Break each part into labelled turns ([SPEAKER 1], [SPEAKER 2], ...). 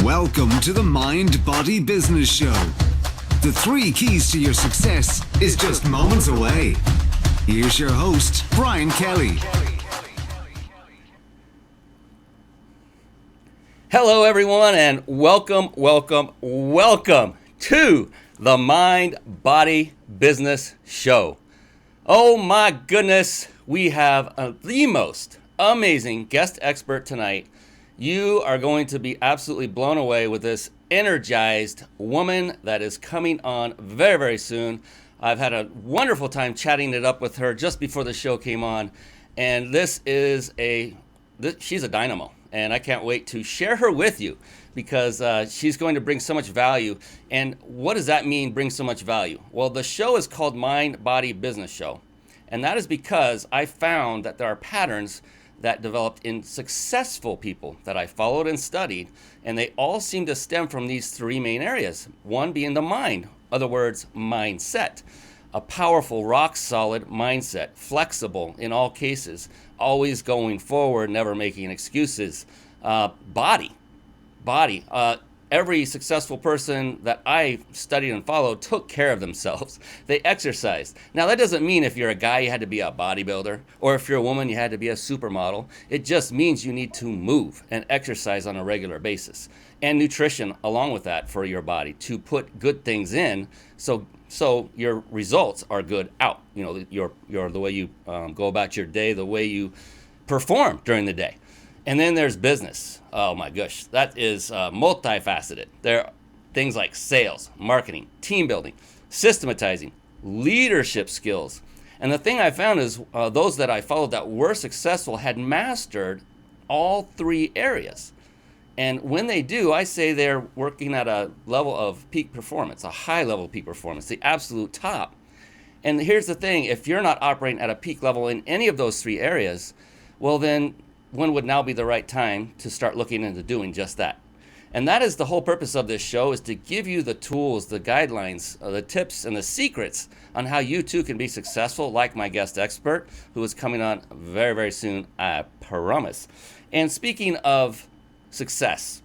[SPEAKER 1] Welcome to the Mind Body Business Show. The 3 keys to your success is just moments away. Here's your host, Brian Kelly.
[SPEAKER 2] Hello, everyone, and welcome to the Mind Body Business Show. Oh my goodness, we have the most amazing guest expert tonight. You are going to be absolutely blown away with this energized woman that is coming on very, very soon. I've had a wonderful time chatting it up with her just before the show came on, and she's a dynamo, and I can't wait to share her with you because she's going to bring so much value. And what does that mean, bring so much value? Well, the show is called Mind Body Business Show, and that is because I found that there are patterns that developed in successful people that I followed and studied, and they all seem to stem from these 3 main areas. One being the mind, other words, mindset. A powerful, rock-solid mindset, flexible in all cases, always going forward, never making excuses. Body. Every successful person that I studied and followed took care of themselves. They exercised. Now, that doesn't mean if you're a guy, you had to be a bodybuilder, or if you're a woman, you had to be a supermodel. It just means you need to move and exercise on a regular basis. And nutrition along with that for your body to put good things in so your results are good out. You know, your the way you go about your day, the way you perform during the day. And then there's business. Oh my gosh, that is multifaceted. There are things like sales, marketing, team building, systematizing, leadership skills. And the thing I found is those that I followed that were successful had mastered all 3 areas. And when they do, I say they're working at a level of peak performance, a high level of peak performance, the absolute top. And here's the thing, if you're not operating at a peak level in any of those 3 areas, well then, when would now be the right time to start looking into doing just that? And that is the whole purpose of this show, is to give you the tools, the guidelines, the tips, and the secrets on how you too can be successful, like my guest expert, who is coming on very, very soon, I promise. And speaking of success,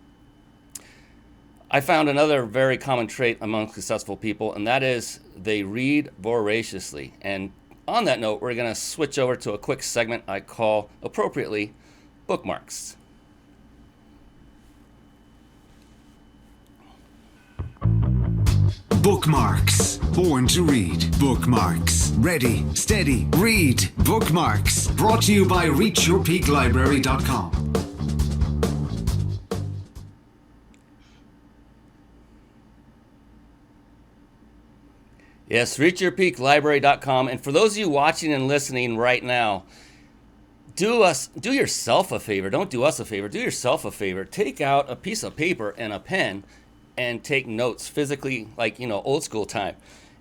[SPEAKER 2] I found another very common trait among successful people, and that is they read voraciously. And on that note, we're going to switch over to a quick segment I call, appropriately, bookmarks.
[SPEAKER 1] Bookmarks. Born to read. Bookmarks. Ready, steady, read. Bookmarks. Brought to you by reachyourpeaklibrary.com.
[SPEAKER 2] Yes, reachyourpeaklibrary.com. And for those of you watching and listening right now, do yourself a favor. Don't do us a favor. Do yourself a favor. Take out a piece of paper and a pen and take notes physically, like, old school time.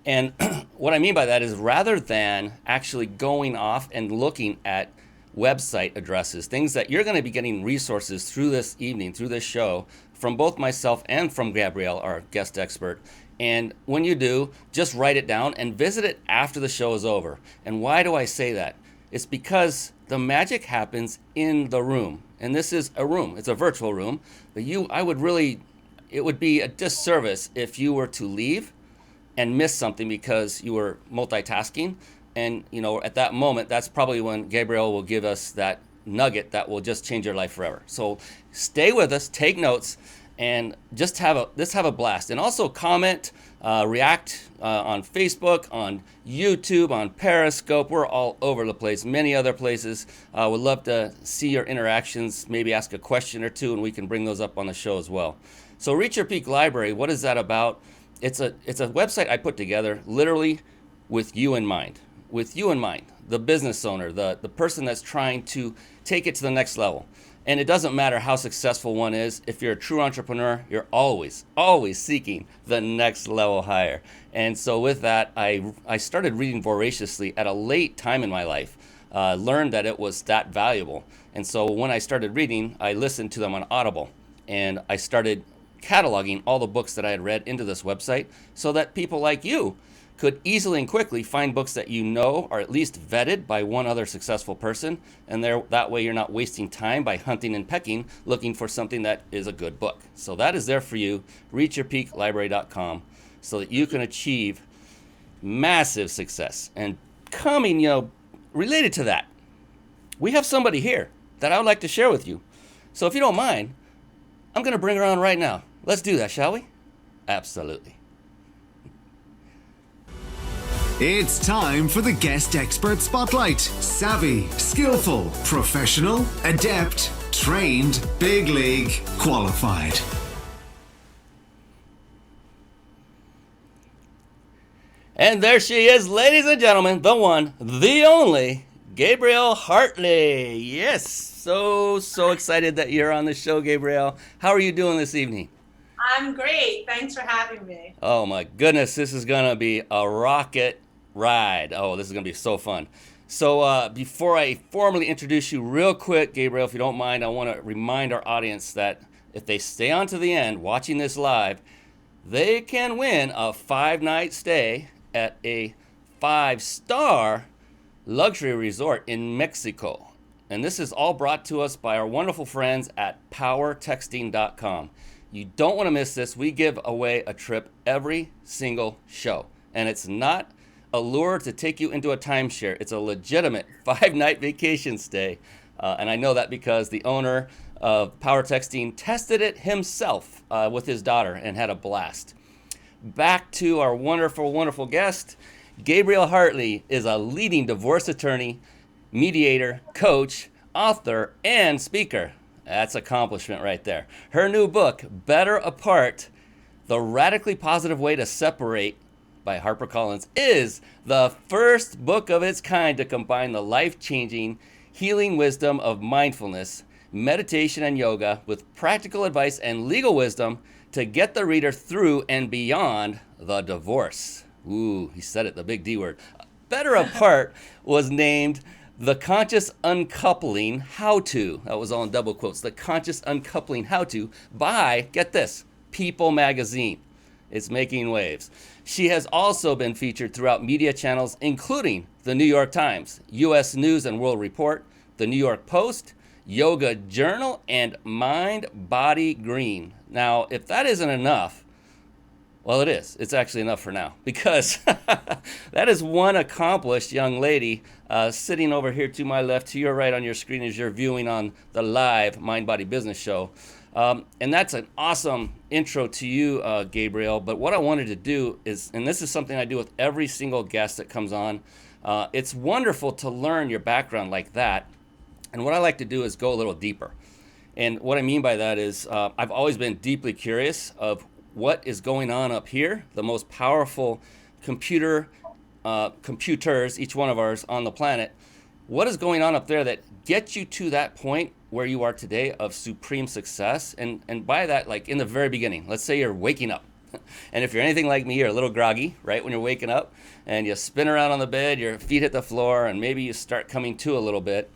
[SPEAKER 2] And what I mean by that is, rather than actually going off and looking at website addresses, things that you're going to be getting resources through this evening, through this show, from both myself and from Gabrielle, our guest expert. And when you do, just write it down and visit it after the show is over. And why do I say that? It's because the magic happens in the room. And this is a room. It's a virtual room. But it would be a disservice if you were to leave and miss something because you were multitasking. And, at that moment, that's probably when Gabrielle will give us that nugget that will just change your life forever. So stay with us, take notes, and just have a blast. And also comment, react on Facebook, on YouTube, on Periscope. We're all over the place, many other places. Would love to see your interactions, maybe ask a question or two, and we can bring those up on the show as well. So Reach Your Peak Library, what is that about? It's a website I put together literally with you in mind. With you in mind, the business owner, the person that's trying to take it to the next level. And it doesn't matter how successful one is. If you're a true entrepreneur, you're always seeking the next level higher. And so with that, I started reading voraciously at a late time in my life. Learned that it was that valuable. And so when I started reading, I listened to them on Audible. And I started cataloging all the books that I had read into this website so that people like you could easily and quickly find books that you know are at least vetted by one other successful person, and that way you're not wasting time by hunting and pecking looking for something that is a good book. So that is there for you, reachyourpeaklibrary.com, so that you can achieve massive success. And coming, related to that, we have somebody here that I would like to share with you. So if you don't mind, I'm going to bring her on right now. Let's do that, shall we? Absolutely.
[SPEAKER 1] It's time for the guest expert spotlight. Savvy, skillful, professional, adept, trained, big league, qualified.
[SPEAKER 2] And there she is, ladies and gentlemen, the one, the only, Gabrielle Hartley. Yes, so excited that you're on the show, Gabrielle. How are you doing this evening?
[SPEAKER 3] I'm great. Thanks for having me.
[SPEAKER 2] Oh my goodness, this is going to be a rocket ride. Oh, this is going to be so fun. So before I formally introduce you real quick, Gabrielle, if you don't mind, I want to remind our audience that if they stay on to the end watching this live, they can win a 5-night stay at a 5-star luxury resort in Mexico. And this is all brought to us by our wonderful friends at powertexting.com. You don't want to miss this. We give away a trip every single show. And it's not a lure to take you into a timeshare. It's a legitimate 5-night vacation stay. And I know that because the owner of Power Texting tested it himself with his daughter and had a blast. Back to our wonderful, wonderful guest. Gabrielle Hartley is a leading divorce attorney, mediator, coach, author, and speaker. That's accomplishment right there. Her new book, Better Apart, The Radically Positive Way to Separate by HarperCollins, is the first book of its kind to combine the life-changing healing wisdom of mindfulness, meditation, and yoga with practical advice and legal wisdom to get the reader through and beyond the divorce. Ooh, he said it, the big D word. Better Apart was named The Conscious Uncoupling How-To. That was all in double quotes. The Conscious Uncoupling How-To by, get this, People magazine. It's making waves. She has also been featured throughout media channels, including the New York Times, U.S. News and World Report, the New York Post, Yoga Journal, and Mind Body Green. Now, if that isn't enough, well, it is. It's actually enough for now, because that is one accomplished young lady sitting over here to my left, to your right on your screen as you're viewing on the live Mind Body Business Show. And that's an awesome intro to you, Gabrielle. But what I wanted to do is, and this is something I do with every single guest that comes on, it's wonderful to learn your background like that. And what I like to do is go a little deeper. And what I mean by that is I've always been deeply curious of what is going on up here, the most powerful computers, each one of ours on the planet. What is going on up there that gets you to that point where you are today of supreme success? And by that, like in the very beginning, let's say you're waking up. And if you're anything like me, you're a little groggy, right, when you're waking up, and you spin around on the bed, your feet hit the floor, and maybe you start coming to a little bit.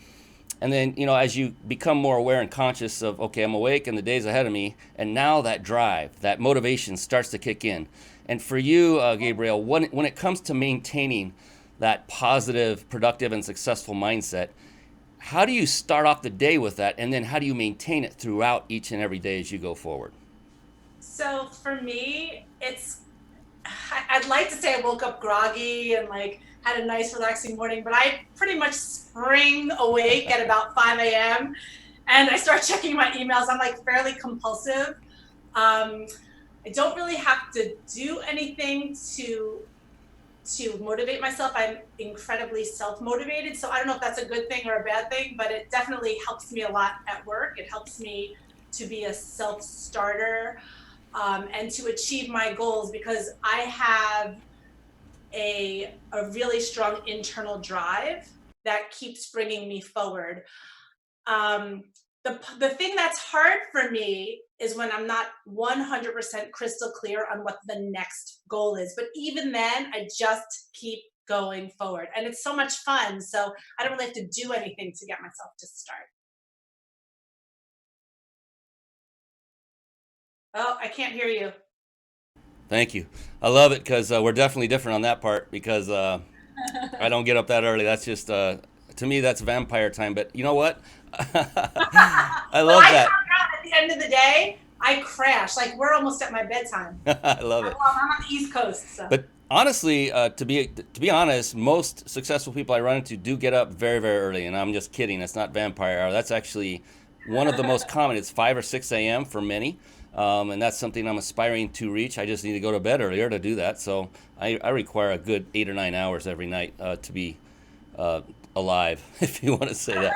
[SPEAKER 2] And then, as you become more aware and conscious of, okay, I'm awake and the day's ahead of me, and now that drive, that motivation starts to kick in. And for you, Gabrielle, when it comes to maintaining that positive, productive, and successful mindset, how do you start off the day with that, and then how do you maintain it throughout each and every day as you go forward?
[SPEAKER 3] So for me, I'd like to say I woke up groggy and had a nice relaxing morning, but I pretty much spring awake at about 5 a.m. and I start checking my emails. I'm fairly compulsive. I don't really have to do anything to motivate myself. I'm incredibly self-motivated. So I don't know if that's a good thing or a bad thing, but it definitely helps me a lot at work. It helps me to be a self-starter and to achieve my goals, because I have a really strong internal drive that keeps bringing me forward. The thing that's hard for me is when I'm not 100% crystal clear on what the next goal is. But even then, I just keep going forward. And it's so much fun. So I don't really have to do anything to get myself to start. Oh, I can't hear you.
[SPEAKER 2] Thank you. I love it because we're definitely different on that part because I don't get up that early. That's just, to me, that's vampire time. But you know what? I love that.
[SPEAKER 3] Found out at the end of the day, I crash. Like, we're almost at my bedtime.
[SPEAKER 2] I love it.
[SPEAKER 3] I'm on the East Coast. So.
[SPEAKER 2] But honestly, to be honest, most successful people I run into do get up very, very early. And I'm just kidding. It's not vampire hour. That's actually one of the most common. It's 5 or 6 a.m. for many. And that's something I'm aspiring to reach. I just need to go to bed earlier to do that. So I require a good 8 or 9 hours every night to be alive, if you want to say that.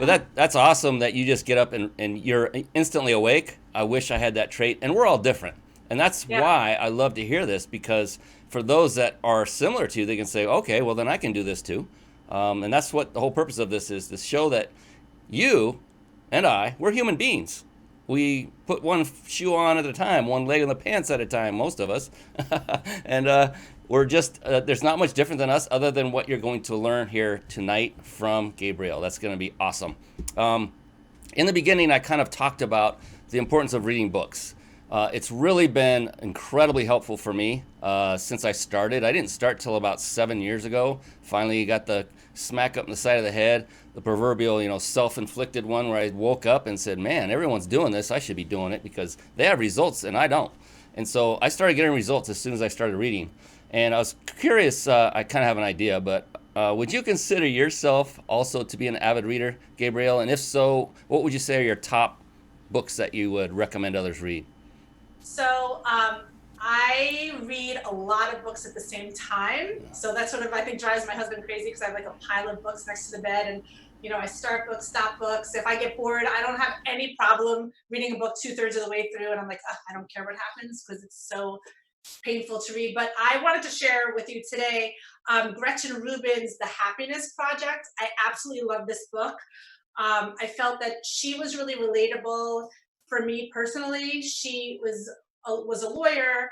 [SPEAKER 2] But that's awesome that you just get up and you're instantly awake. I wish I had that trait. And we're all different. And that's why I love to hear this, because for those that are similar to you, they can say, okay, well, then I can do this too. And that's what the whole purpose of this is, to show that you and we're human beings. We put one shoe on at a time, one leg in the pants at a time, most of us. And we're just, there's not much different than us other than what you're going to learn here tonight from Gabrielle. That's going to be awesome. In the beginning, I kind of talked about the importance of reading books. It's really been incredibly helpful for me since I started. I didn't start till about 7 years ago. Finally got the smack up in the side of the head, the proverbial, self-inflicted one, where I woke up and said, man, everyone's doing this. I should be doing it because they have results and I don't. And so I started getting results as soon as I started reading. And I was curious, I kind of have an idea, but would you consider yourself also to be an avid reader, Gabrielle? And if so, what would you say are your top books that you would recommend others read?
[SPEAKER 3] So I read a lot of books at the same time. So that's sort of, I think, drives my husband crazy, because I have like a pile of books next to the bed, and I start books, stop books. If I get bored, I don't have any problem reading a book 2/3 of the way through, and I'm like, I don't care what happens, because it's so painful to read. But I wanted to share with you today Gretchen Rubin's The Happiness Project. I absolutely love this book. I felt that she was really relatable for me personally. She was a lawyer.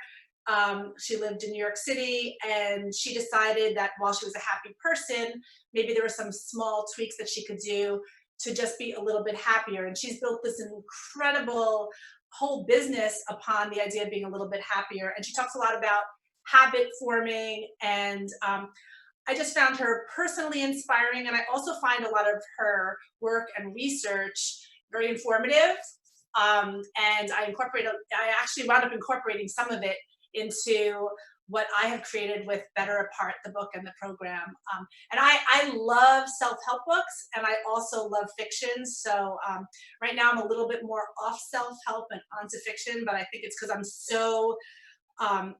[SPEAKER 3] She lived in New York City, and she decided that while she was a happy person, maybe there were some small tweaks that she could do to just be a little bit happier. And she's built this incredible whole business upon the idea of being a little bit happier. And she talks a lot about habit forming, and I just found her personally inspiring. And I also find a lot of her work and research very informative. And I actually wound up incorporating some of it into what I have created with Better Apart, the book and the program. And I love self-help books, and I also love fiction. So right now I'm a little bit more off self-help and onto fiction, but I think it's because I'm so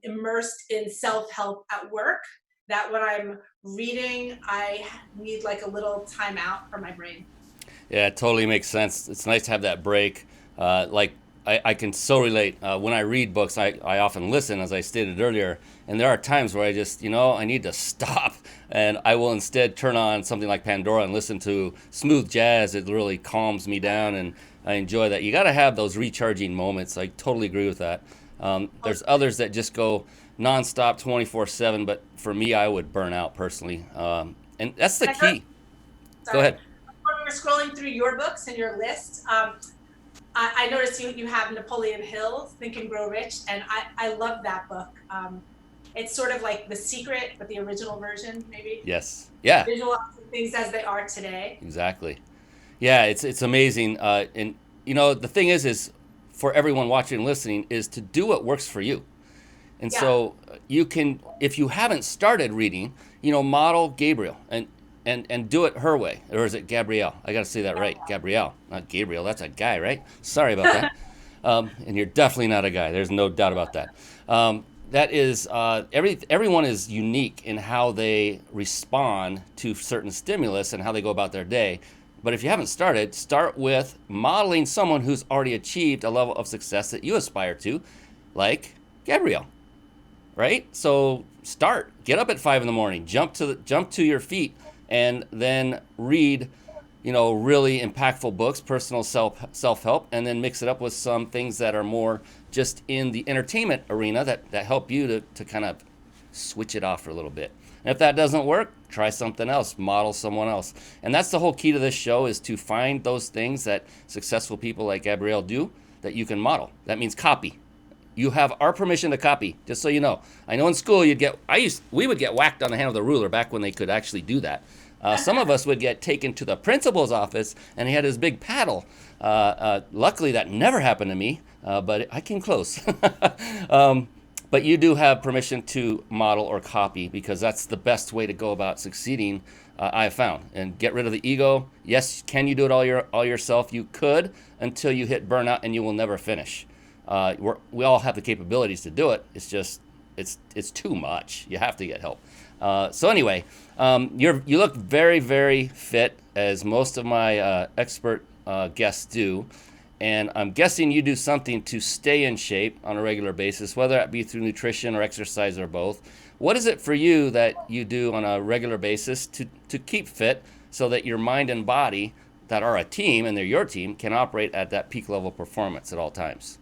[SPEAKER 3] immersed in self-help at work that when I'm reading, I need like a little time out for my brain.
[SPEAKER 2] Yeah, it totally makes sense. It's nice to have that break. I can so relate. When I read books, I often listen, as I stated earlier, and there are times where I just, I need to stop, and I will instead turn on something like Pandora and listen to smooth jazz. It really calms me down, and I enjoy that. You got to have those recharging moments. I totally agree with that. There's others that just go nonstop 24/7, but for me, I would burn out personally. And that's the key. Go ahead.
[SPEAKER 3] When we were scrolling through your books and your list, I noticed you have Napoleon Hill, Think and Grow Rich, and I love that book. It's sort of like The Secret, but the original version, maybe.
[SPEAKER 2] Yes. Yeah.
[SPEAKER 3] Visualize things as they are today.
[SPEAKER 2] Exactly. Yeah, it's amazing. And the thing is for everyone watching and listening, is to do what works for you. And so you can, if you haven't started reading, model Gabrielle and do it her way. Or is it Gabrielle? I got to say that right. Gabrielle, not Gabriel. That's a guy, right? Sorry about that. And you're definitely not a guy. There's no doubt about that. That is, everyone is unique in how they respond to certain stimulus and how they go about their day. But if you haven't started, start with modeling someone who's already achieved a level of success that you aspire to, like Gabrielle, right? So start. Get up at 5 a.m, jump to your feet, and then read, really impactful books, personal self-help, and then mix it up with some things that are more just in the entertainment arena that help you to kind of switch it off for a little bit. And if that doesn't work, try something else, model someone else. And that's the whole key to this show, is to find those things that successful people like Gabrielle do that you can model. That means copy. you have our permission to copy, just so you know. I know in school we would get whacked on the hand with a ruler back when they could actually do that. Some of us would get taken to the principal's office and he had his big paddle. Luckily that never happened to me, but I came close. But you do have permission to model or copy, because that's the best way to go about succeeding, I have found. And get rid of the ego. Yes, can you do it all yourself? You could, until you hit burnout, and you will never finish. We all have the capabilities to do it. It's just, it's too much. You have to get help. So anyway, you look very, very fit, as most of my expert guests do. And I'm guessing you do something to stay in shape on a regular basis, whether that be through nutrition or exercise or both. What is it for you that you do on a regular basis to keep fit, so that your mind and body, that are a team and they're your team, can operate at that peak level performance at all times?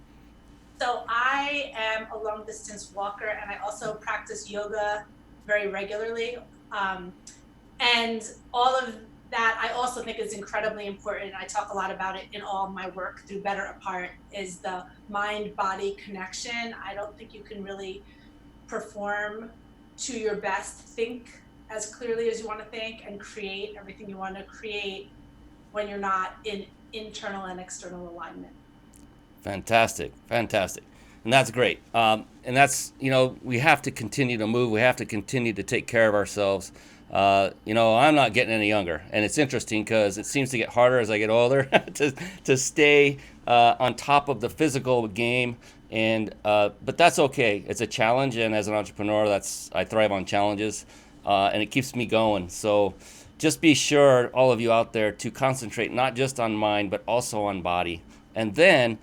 [SPEAKER 3] So I am a long distance walker, and I also practice yoga very regularly. And all of that I also think is incredibly important. I talk a lot about it in all of my work through Better Apart, is the mind-body connection. I don't think you can really perform to your best, think as clearly as you want to think, and create everything you want to create when you're not in internal and external alignment.
[SPEAKER 2] Fantastic. And that's great. And that's, we have to continue to move. We have to continue to take care of ourselves. I'm not getting any younger, and it's interesting because it seems to get harder as I get older to stay on top of the physical game. And but that's okay. It's a challenge, and as an entrepreneur, I thrive on challenges, and it keeps me going. So just be sure, all of you out there, to concentrate not just on mind but also on body. And then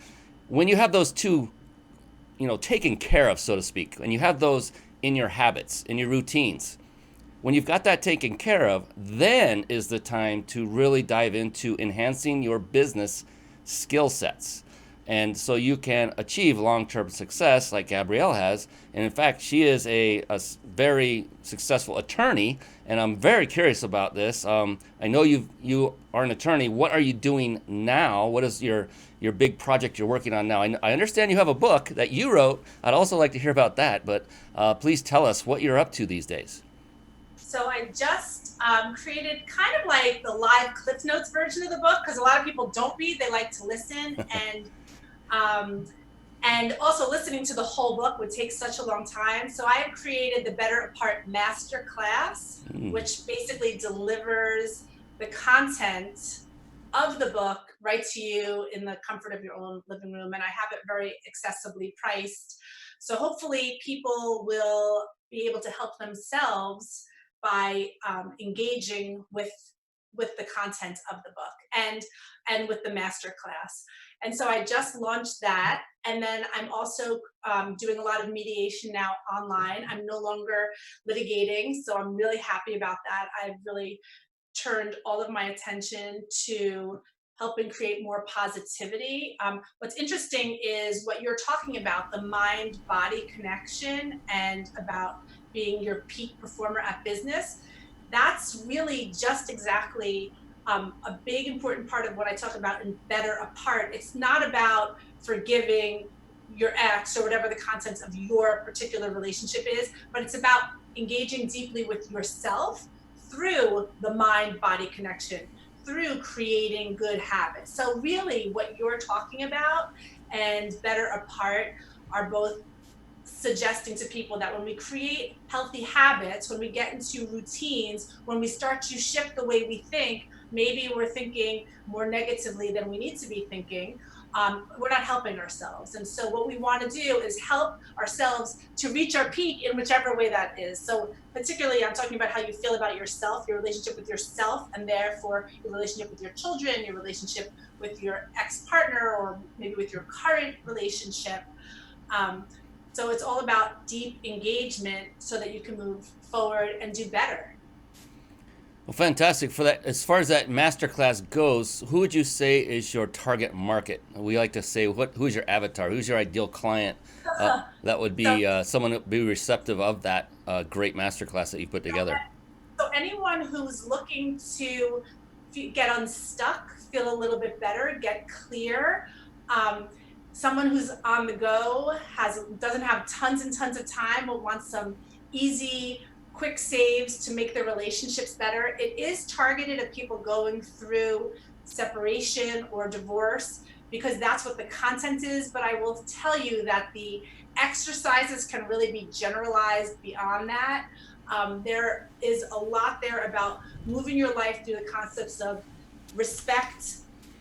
[SPEAKER 2] when you have those two, taken care of, so to speak, and you have those in your habits, in your routines, when you've got that taken care of, then is the time to really dive into enhancing your business skill sets. And so you can achieve long-term success like Gabrielle has. And in fact, she is a very successful attorney, and I'm very curious about this. I know you are an attorney. What are you doing now? What is your big project you're working on now? I understand you have a book that you wrote. I'd also like to hear about that, but please tell us what you're up to these days.
[SPEAKER 3] So I just created kind of like the live Cliff Notes version of the book, because a lot of people don't read, they like to listen. And also listening to the whole book would take such a long time. So I have created the Better Apart Masterclass, which basically delivers the content of the book right to you in the comfort of your own living room. And I have it very accessibly priced. So hopefully people will be able to help themselves by engaging with the content of the book and with the masterclass. And so I just launched that. And then I'm also doing a lot of mediation now online. I'm no longer litigating, so I'm really happy about that. I've really turned all of my attention to helping create more positivity. What's interesting is what you're talking about, the mind-body connection, and about being your peak performer at business. That's really just exactly a big important part of what I talk about in Better Apart. It's not about forgiving your ex or whatever the contents of your particular relationship is, but it's about engaging deeply with yourself through the mind-body connection, through creating good habits. So really what you're talking about and Better Apart are both suggesting to people that when we create healthy habits, when we get into routines, when we start to shift the way we think, maybe we're thinking more negatively than we need to be thinking, we're not helping ourselves. And so what we want to do is help ourselves to reach our peak in whichever way that is. So particularly I'm talking about how you feel about yourself, your relationship with yourself, and therefore your relationship with your children, your relationship with your ex-partner, or maybe with your current relationship. So it's all about deep engagement so that you can move forward and do better.
[SPEAKER 2] Well, fantastic. For that, as far as that masterclass goes, who would you say is your target market? We like to say, who's your avatar? Who's your ideal client? That would be someone that would be receptive of that great masterclass that you put together.
[SPEAKER 3] So anyone who's looking to get unstuck, feel a little bit better, get clear. someone who's on the go, doesn't have tons and tons of time, but wants some easy, quick saves to make their relationships better. It is targeted at people going through separation or divorce, because that's what the content is. But I will tell you that the exercises can really be generalized beyond that. There is a lot there about moving your life through the concepts of respect,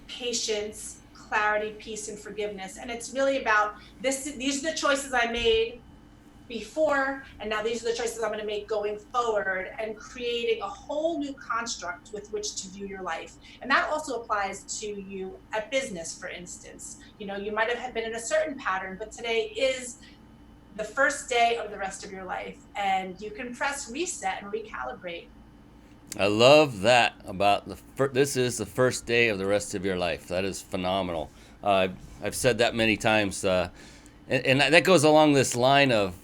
[SPEAKER 3] patience, clarity, peace, and forgiveness. And it's really about these are the choices I made before, and now these are the choices I'm going to make going forward, and creating a whole new construct with which to view your life. And that also applies to you at business, for instance. You know, you might have been in a certain pattern, but today is the first day of the rest of your life, and you can press reset and recalibrate.
[SPEAKER 2] I love that about this is the first day of the rest of your life. That is phenomenal. I've said that many times. And that goes along this line of,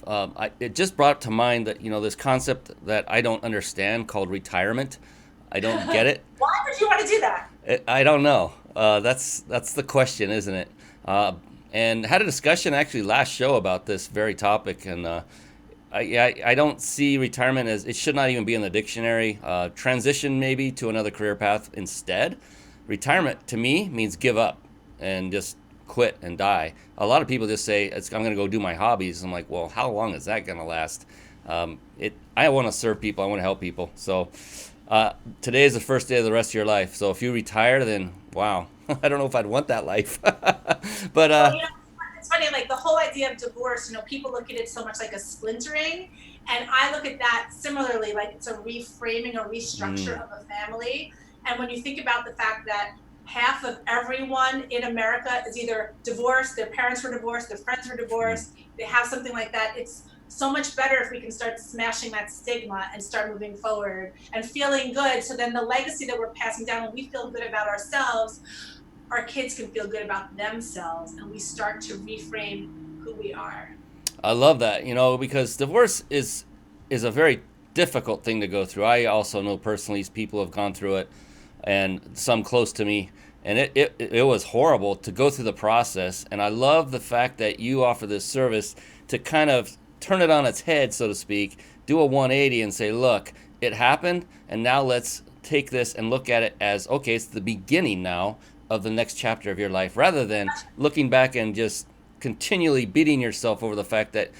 [SPEAKER 2] it just brought to mind that, you know, this concept that I don't understand called retirement. I don't get it.
[SPEAKER 3] Why would you want to do that?
[SPEAKER 2] I don't know. That's the question, isn't it? And had a discussion actually last show about this very topic. And I don't see retirement as, it should not even be in the dictionary. Transition maybe to another career path instead. Retirement to me means give up and just quit and die. A lot of people just say, I'm going to go do my hobbies. I'm like, well, how long is that going to last? I want to serve people. I want to help people. So today is the first day of the rest of your life. So if you retire, then wow, I don't know if I'd want that life. But
[SPEAKER 3] well, you know, it's funny, like the whole idea of divorce, you know, people look at it so much like a splintering. And I look at that similarly, like it's a reframing or restructure of a family. And when you think about the fact that half of everyone in America is either divorced, their parents were divorced, their friends were divorced, they have something like that. It's so much better if we can start smashing that stigma and start moving forward and feeling good. So then the legacy that we're passing down, when we feel good about ourselves, our kids can feel good about themselves, and we start to reframe who we are.
[SPEAKER 2] I love that, you know, because divorce is a very difficult thing to go through. I also know personally people have gone through it, and some close to me, and it was horrible to go through the process. And I love the fact that you offer this service to kind of turn it on its head, so to speak, do a 180 and say, look, it happened, and now let's take this and look at it as, okay, it's the beginning now of the next chapter of your life, rather than looking back and just continually beating yourself over the fact that,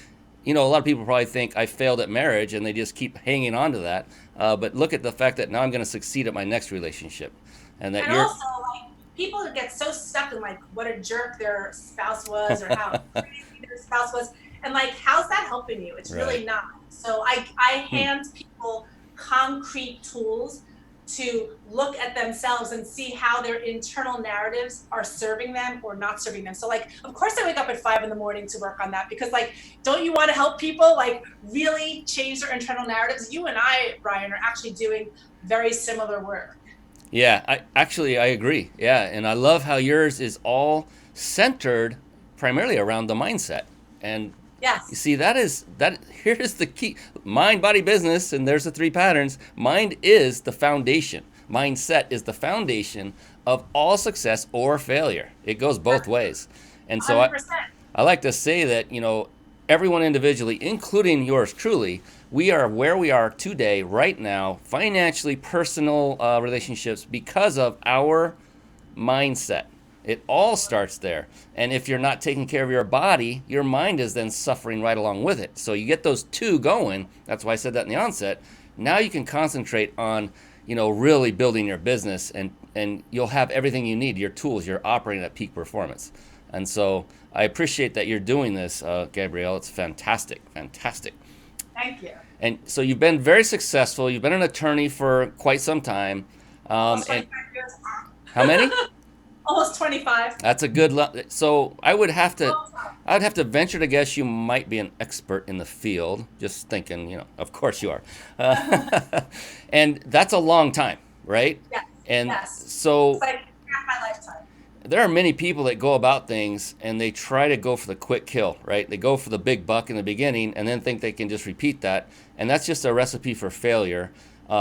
[SPEAKER 2] you know, a lot of people probably think I failed at marriage and they just keep hanging on to that. But look at the fact that now I'm going to succeed at my next relationship. And that
[SPEAKER 3] also, like, people get so stuck in like what a jerk their spouse was or how crazy their spouse was. And like, how's that helping you? It's really not. So I hand people concrete tools to look at themselves and see how their internal narratives are serving them or not serving them. So like, of course I wake up at 5 a.m. to work on that, because like, don't you want to help people like really change their internal narratives? You and I, Brian, are actually doing very similar work.
[SPEAKER 2] Yeah, I agree. Yeah, and I love how yours is all centered primarily around the mindset. And
[SPEAKER 3] yes,
[SPEAKER 2] you see, here's the key. Mind, body, business, and there's the 3 patterns. Mind is the foundation. Mindset is the foundation of all success or failure. It goes both ways. And so I like to say that, you know, everyone individually, including yours truly, we are where we are today, right now, financially, personal relationships, because of our mindset. It all starts there. And if you're not taking care of your body, your mind is then suffering right along with it. So you get those 2 going. That's why I said that in the onset. Now you can concentrate on, you know, really building your business, and you'll have everything you need, your tools, you're operating at peak performance. And so I appreciate that you're doing this, Gabrielle. It's fantastic, fantastic.
[SPEAKER 3] Thank you.
[SPEAKER 2] And so you've been very successful. You've been an attorney for quite some time.
[SPEAKER 3] Almost 25 years.
[SPEAKER 2] How many?
[SPEAKER 3] Almost 25.
[SPEAKER 2] That's a good so I'd have to venture to guess you might be an expert in the field. Just thinking, you know, of course you are. And that's a long time, right?
[SPEAKER 3] Yes.
[SPEAKER 2] And
[SPEAKER 3] yes.
[SPEAKER 2] So
[SPEAKER 3] it's like half my lifetime.
[SPEAKER 2] There are many people that go about things and they try to go for the quick kill, right? They go for the big buck in the beginning and then think they can just repeat that. And that's just a recipe for failure.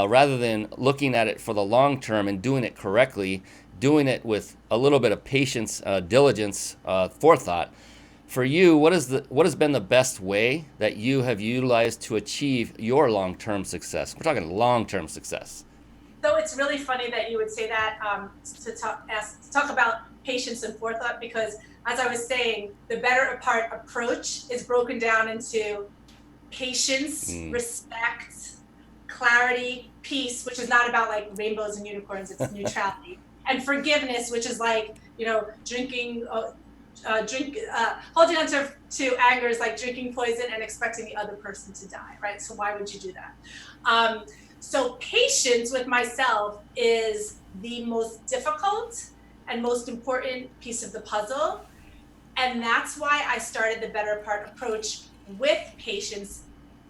[SPEAKER 2] rather than looking at it for the long term and doing it correctly, doing it with a little bit of patience, diligence, forethought. For you, what has been the best way that you have utilized to achieve your long-term success? We're talking long-term success.
[SPEAKER 3] So it's really funny that you would say that, to talk about patience and forethought, because as I was saying, the better part approach is broken down into patience, respect, clarity, peace, which is not about like rainbows and unicorns, it's neutrality, and forgiveness, which is like, drinking, holding on to anger is like drinking poison and expecting the other person to die, right? So why would you do that? So patience with myself is the most difficult and most important piece of the puzzle. And that's why I started the better part approach with patience,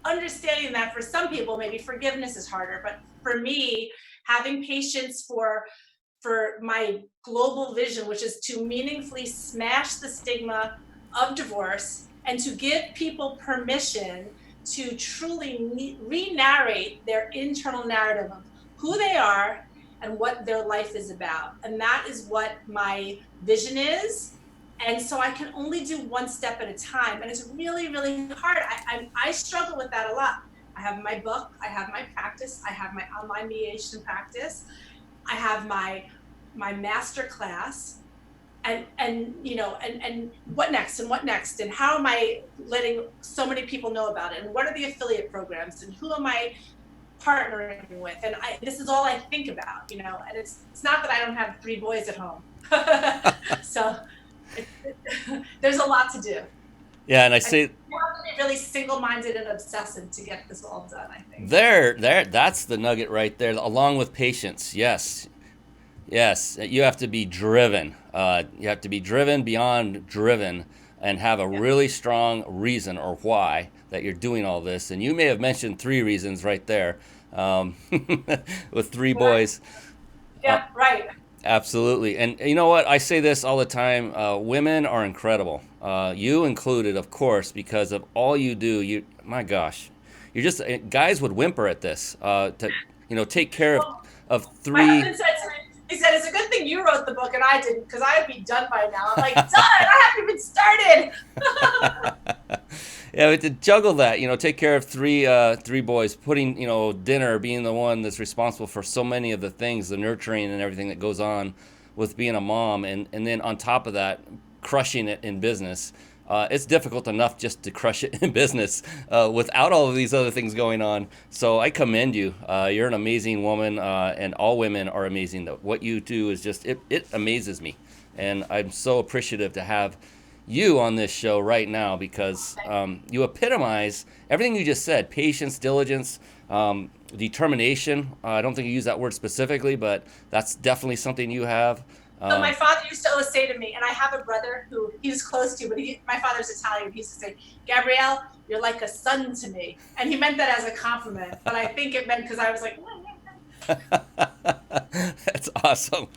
[SPEAKER 3] understanding that for some people, maybe forgiveness is harder. But for me, having patience for my global vision, which is to meaningfully smash the stigma of divorce and to give people permission to truly re-narrate their internal narrative of who they are and what their life is about. And that is what my vision is. And so I can only do one step at a time. And it's really, really hard. I struggle with that a lot. I have my book, I have my practice, I have my online mediation practice, I have my master class, and what next and how am I letting so many people know about it, and what are the affiliate programs, and who am I partnering with, and this is all I think about, and it's not that I don't have 3 boys at home. So there's a lot to do.
[SPEAKER 2] Yeah, and I say
[SPEAKER 3] you have to be really single-minded and obsessive to get this all done, I think.
[SPEAKER 2] That's the nugget right there, along with patience. Yes, you have to be driven. You have to be driven beyond driven and have a really strong reason or why that you're doing all this. And you may have mentioned 3 reasons right there, with 3 boys.
[SPEAKER 3] Yeah, right.
[SPEAKER 2] Absolutely. And you know what? I say this all the time. Women are incredible. You included, of course, because of all you do. My gosh, you're just, guys would whimper at this, to take care of 3.
[SPEAKER 3] My husband said to me, he said, it's a good thing you wrote the book and I didn't, because I would be done by now. I'm like, done, I haven't even started.
[SPEAKER 2] Yeah, but to juggle that, take care of 3 boys, putting, dinner, being the one that's responsible for so many of the things, the nurturing and everything that goes on with being a mom, and then on top of that, crushing it in business. It's difficult enough just to crush it in business without all of these other things going on. So I commend you. You're an amazing woman, and all women are amazing. What you do is just, it amazes me. And I'm so appreciative to have you on this show right now, because you epitomize everything you just said: patience, diligence, determination. I don't think you use that word specifically, but that's definitely something you have.
[SPEAKER 3] So my father used to always say to me, and I have a brother who he's close to, but my father's Italian. He used to say, Gabrielle, you're like a son to me. And he meant that as a compliment, but I think it meant because I was like,
[SPEAKER 2] That's awesome.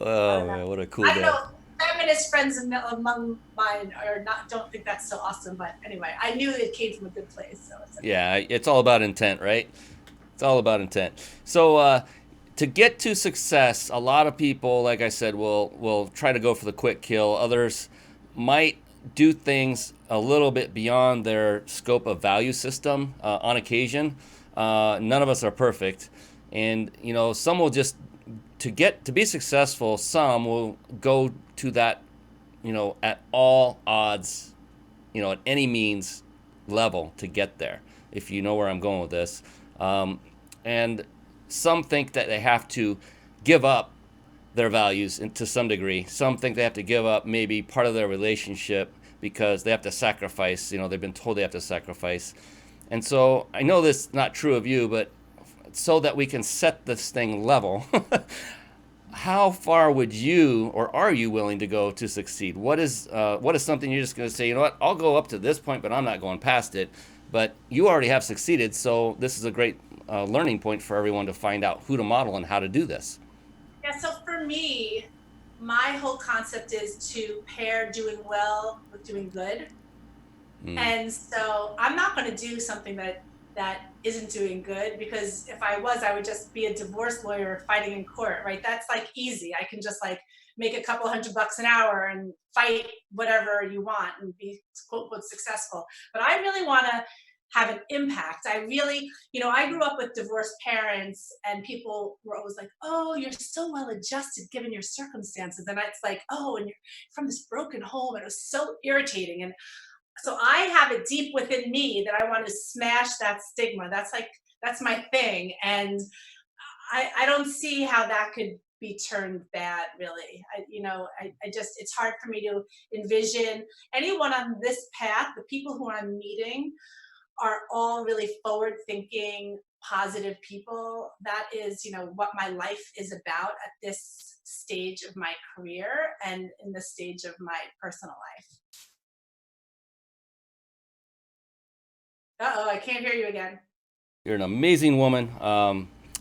[SPEAKER 2] Oh, man, what a cool
[SPEAKER 3] I don't
[SPEAKER 2] guy.
[SPEAKER 3] know, feminist friends among mine don't think that's so awesome, but anyway, I knew it came from a good place. So it's okay.
[SPEAKER 2] Yeah, it's all about intent, right? It's all about intent. So to get to success, a lot of people, like I said, will try to go for the quick kill. Others might do things a little bit beyond their scope of value system on occasion. None of us are perfect. And, some will just, to be successful, some will go to that, at all odds, at any means level to get there, if you know where I'm going with this. And some think that they have to give up their values to some degree. Some think they have to give up maybe part of their relationship because they have to sacrifice. They've been told they have to sacrifice. And so I know this is not true of you, but so that we can set this thing level, how far would you, or are you willing to go to succeed? What is something you're just going to say, I'll go up to this point, but I'm not going past it. But you already have succeeded, so this is a great learning point for everyone to find out who to model and how to do this.
[SPEAKER 3] Yeah, so for me, my whole concept is to pair doing well with doing good. And so I'm not going to do something that isn't doing good, because if I was, I would just be a divorce lawyer fighting in court, right? That's like easy. I can just like make a couple $100 an hour and fight whatever you want and be quote unquote successful. But I really want to have an impact. I really, I grew up with divorced parents, and people were always like, oh, you're so well adjusted given your circumstances. And it's like, oh, and you're from this broken home. And it was so irritating. And so I have it deep within me that I want to smash that stigma. That's my thing. And I don't see how that could be turned bad, really. I just, it's hard for me to envision anyone on this path. The people who I'm meeting are all really forward thinking, positive people. That is, what my life is about at this stage of my career and in the stage of my personal life. Uh-oh, I can't hear you again.
[SPEAKER 2] You're an amazing woman.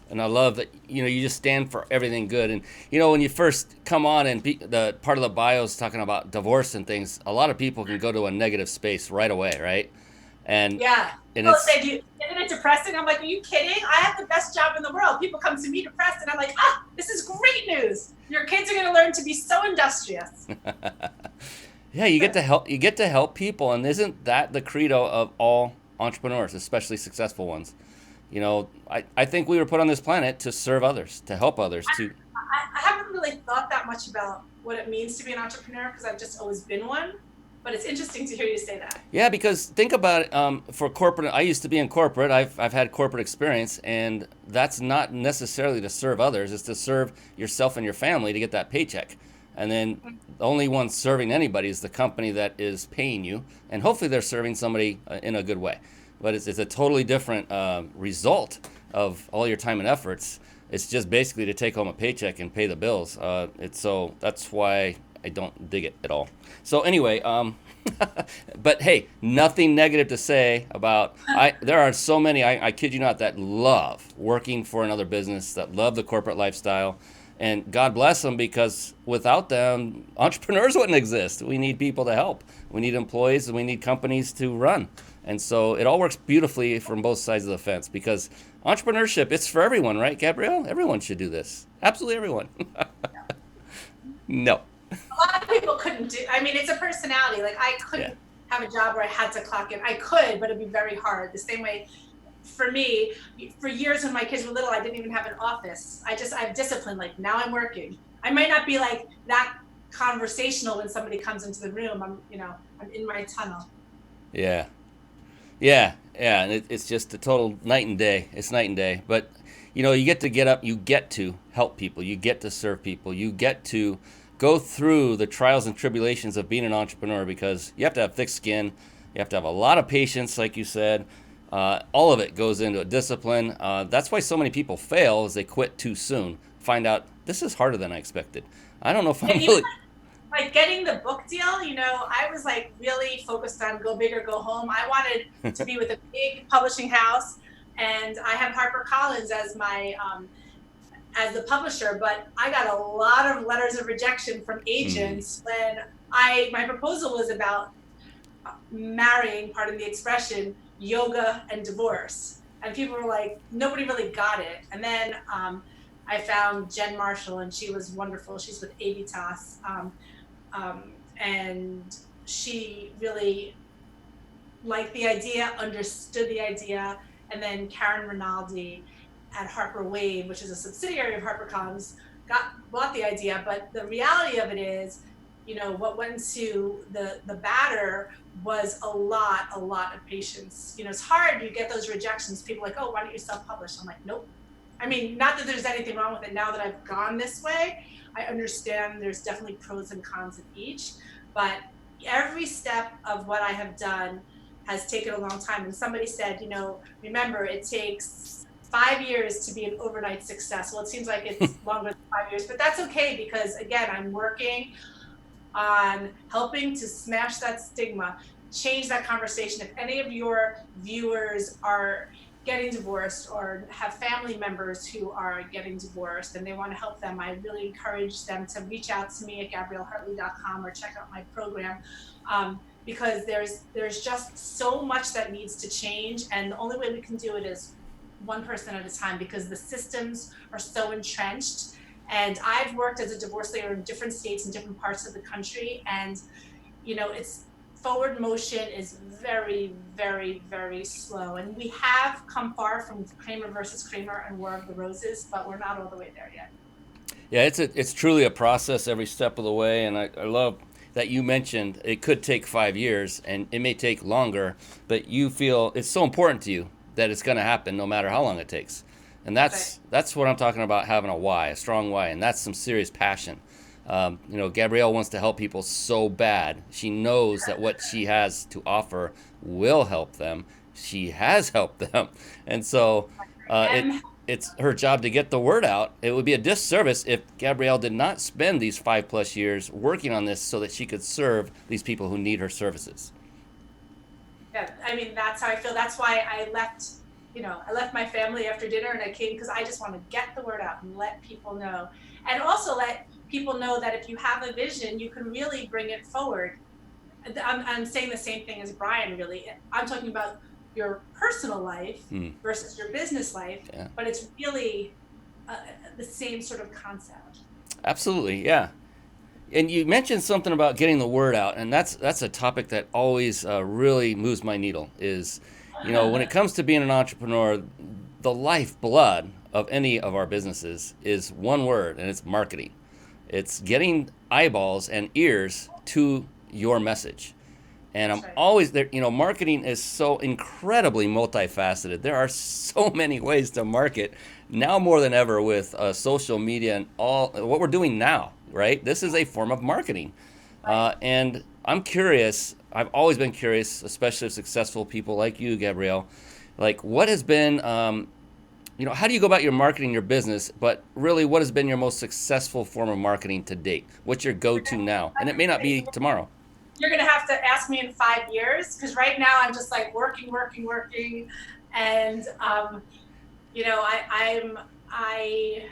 [SPEAKER 2] And I love that, you just stand for everything good. And, when you first come on and the part of the bio is talking about divorce and things, a lot of people can go to a negative space right away, right? And
[SPEAKER 3] yeah.
[SPEAKER 2] And
[SPEAKER 3] people say, isn't it depressing? I'm like, are you kidding? I have the best job in the world. People come to me depressed, and I'm like, this is great news. Your kids are going to learn to be so industrious.
[SPEAKER 2] Yeah, you get to help people. And isn't that the credo of all entrepreneurs, especially successful ones? I think we were put on this planet to serve others, to help others.
[SPEAKER 3] I haven't really thought that much about what it means to be an entrepreneur, because I've just always been one. But it's interesting to hear you say that.
[SPEAKER 2] Yeah, because think about it. For corporate, I used to be in corporate. I've had corporate experience, and that's not necessarily to serve others. It's to serve yourself and your family to get that paycheck. And then the only one serving anybody is the company that is paying you, and hopefully they're serving somebody in a good way. But it's a totally different result of all your time and efforts. It's just basically to take home a paycheck and pay the bills. So that's why I don't dig it at all. So anyway, but hey, nothing negative to say about, there are so many, I kid you not, that love working for another business, that love the corporate lifestyle. And God bless them, because without them, entrepreneurs wouldn't exist. We need people to help. We need employees, and we need companies to run. And so it all works beautifully from both sides of the fence, because entrepreneurship, it's for everyone, right, Gabrielle? Everyone should do this. Absolutely everyone. No.
[SPEAKER 3] A lot of people couldn't do, it's a personality. Like, I couldn't have a job where I had to clock in. I could, but it'd be very hard. The same way for me, for years when my kids were little, I didn't even have an office. I have discipline. Like, now I'm working. I might not be like that conversational when somebody comes into the room. I'm in my tunnel.
[SPEAKER 2] Yeah. And it's just a total night and day. It's night and day. But, you get to get up, you get to help people, you get to serve people, you get to go through the trials and tribulations of being an entrepreneur, because you have to have thick skin. You have to have a lot of patience, like you said. All of it goes into a discipline. That's why so many people fail, is they quit too soon. Find out, this is harder than I expected. I don't know if I'm really...
[SPEAKER 3] Like getting the book deal, I was like really focused on go big or go home. I wanted to be with a big publishing house, and I have HarperCollins as my as the publisher, but I got a lot of letters of rejection from agents when my proposal was about marrying, pardon the expression, yoga and divorce. And people were like, nobody really got it. And then I found Jen Marshall, and she was wonderful. She's with Avitas. And she really liked the idea, understood the idea. And then Karen Rinaldi at Harper Wade, which is a subsidiary of HarperCollins, bought the idea. But the reality of it is, what went to the batter was a lot of patience. It's hard. You get those rejections. People are like, oh, why don't you self-publish? I'm like, nope. Not that there's anything wrong with it. Now that I've gone this way, I understand there's definitely pros and cons of each, but every step of what I have done has taken a long time. And somebody said, remember, it takes 5 years to be an overnight success. Well, it seems like it's longer than 5 years, but that's okay, because again, I'm working on helping to smash that stigma, change that conversation. If any of your viewers are getting divorced or have family members who are getting divorced and they want to help them, I really encourage them to reach out to me at GabrielleHartley.com or check out my program, because there's just so much that needs to change, and the only way we can do it is one person at a time, because the systems are so entrenched. And I've worked as a divorce lawyer in different states and different parts of the country, and it's forward motion is very, very, very slow. And we have come far from Kramer versus Kramer and War of the Roses, but we're not all the way there yet.
[SPEAKER 2] Yeah, it's truly a process every step of the way, and I love that you mentioned it could take 5 years, and it may take longer, but you feel it's so important to you that it's going to happen no matter how long it takes. And that's what I'm talking about, having a why, a strong why, and that's some serious passion. Gabrielle wants to help people so bad. She knows that what she has to offer will help them. She has helped them. And so it's her job to get the word out. It would be a disservice if Gabrielle did not spend these 5+ years working on this so that she could serve these people who need her services.
[SPEAKER 3] Yeah, I mean, that's how I feel. That's why I left my family after dinner and I came, because I just want to get the word out and let people know. And also let people know that if you have a vision, you can really bring it forward. I'm saying the same thing as Brian, really. I'm talking about your personal life versus your business life, but it's really the same sort of concept.
[SPEAKER 2] Absolutely, yeah. And you mentioned something about getting the word out, and that's a topic that always really moves my needle. Is when it comes to being an entrepreneur, the lifeblood of any of our businesses is one word, and it's marketing. It's getting eyeballs and ears to your message. And I'm always there. Marketing is so incredibly multifaceted. There are so many ways to market now more than ever with social media and all what we're doing now, right? This is a form of marketing. And I'm curious. I've always been curious, especially of successful people like you, Gabrielle. Like, what has been, how do you go about your marketing your business, but really what has been your most successful form of marketing to date? What's your go-to now? And it may not be tomorrow.
[SPEAKER 3] You're going to have to ask me in 5 years, because right now I'm just like working. And, I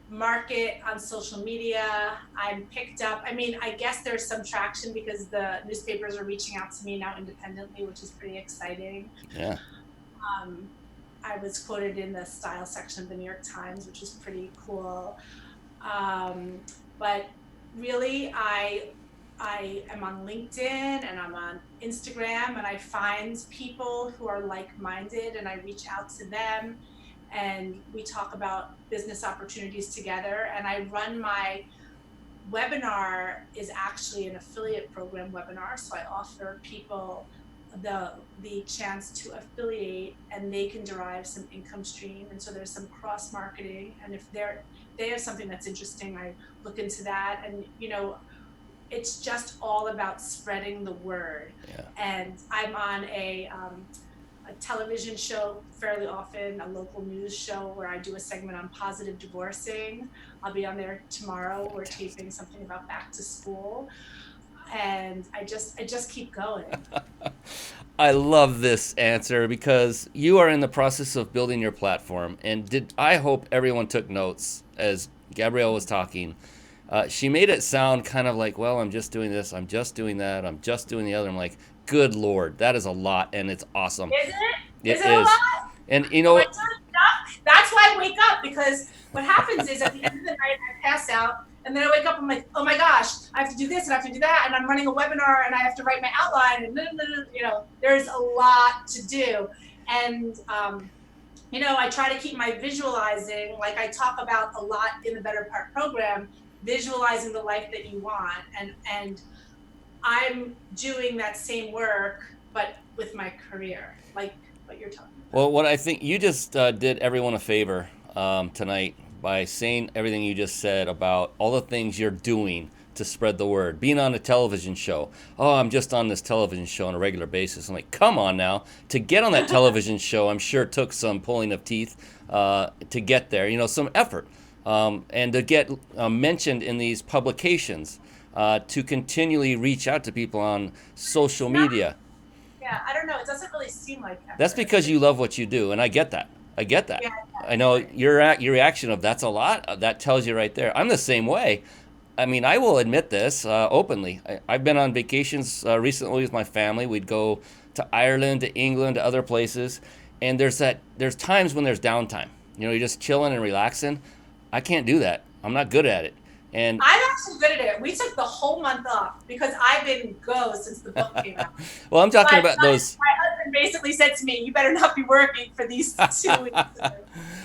[SPEAKER 3] market on social media. I'm picked up. I mean, I guess there's some traction because the newspapers are reaching out to me now independently, which is pretty exciting.
[SPEAKER 2] Yeah.
[SPEAKER 3] I was quoted in the style section of the New York Times, which is pretty cool. But really, I am on LinkedIn and I'm on Instagram, and I find people who are like-minded and I reach out to them and we talk about business opportunities together. And I run my webinar is actually an affiliate program webinar. So I offer people the chance to affiliate and they can derive some income stream. And so there's some cross marketing. And if they have something that's interesting, I look into that. And, it's just all about spreading the word. Yeah. And I'm on a television show fairly often, a local news show where I do a segment on positive divorcing. I'll be on there tomorrow. We're taping something about back to school. And I just keep going.
[SPEAKER 2] I love this answer because you are in the process of building your platform. And I hope everyone took notes as Gabrielle was talking. She made it sound kind of like, well, I'm just doing this, I'm just doing that, I'm just doing the other. I'm like, good Lord, that is a lot, and it's awesome.
[SPEAKER 3] Is it?
[SPEAKER 2] Is
[SPEAKER 3] it a lot?
[SPEAKER 2] And
[SPEAKER 3] that's why I wake up, because what happens is at the end of the night I pass out, and then I wake up, I'm like, oh my gosh, I have to do this and I have to do that, and I'm running a webinar and I have to write my outline, and there's a lot to do. And I try to keep my visualizing, like I talk about a lot in the Better Part program, visualizing the life that you want, and I'm doing that same work but with my career, like what you're talking about.
[SPEAKER 2] Well, what I think you just did everyone a favor tonight by saying everything you just said about all the things you're doing to spread the word. Being on a television show. Oh, I'm just on this television show on a regular basis. I'm like, come on now. To get on that television show, I'm sure took some pulling of teeth to get there, some effort. And to get mentioned in these publications, to continually reach out to people on social media.
[SPEAKER 3] Yeah, I don't know. It doesn't really seem like effort.
[SPEAKER 2] That's because you love what you do, and I get that.
[SPEAKER 3] Yeah,
[SPEAKER 2] I know your reaction of that's a lot. That tells you right there. I'm the same way. I mean, I will admit this openly. I've been on vacations recently with my family. We'd go to Ireland, to England, to other places, and there's times when there's downtime. You know, you're just chilling and relaxing. I can't do that. I'm not good at it. And
[SPEAKER 3] I'm actually good at it. We took the whole month off because I've been go since the book came out.
[SPEAKER 2] well, I'm talking about those.
[SPEAKER 3] My husband basically said to me, "You better not be working for these 2 weeks."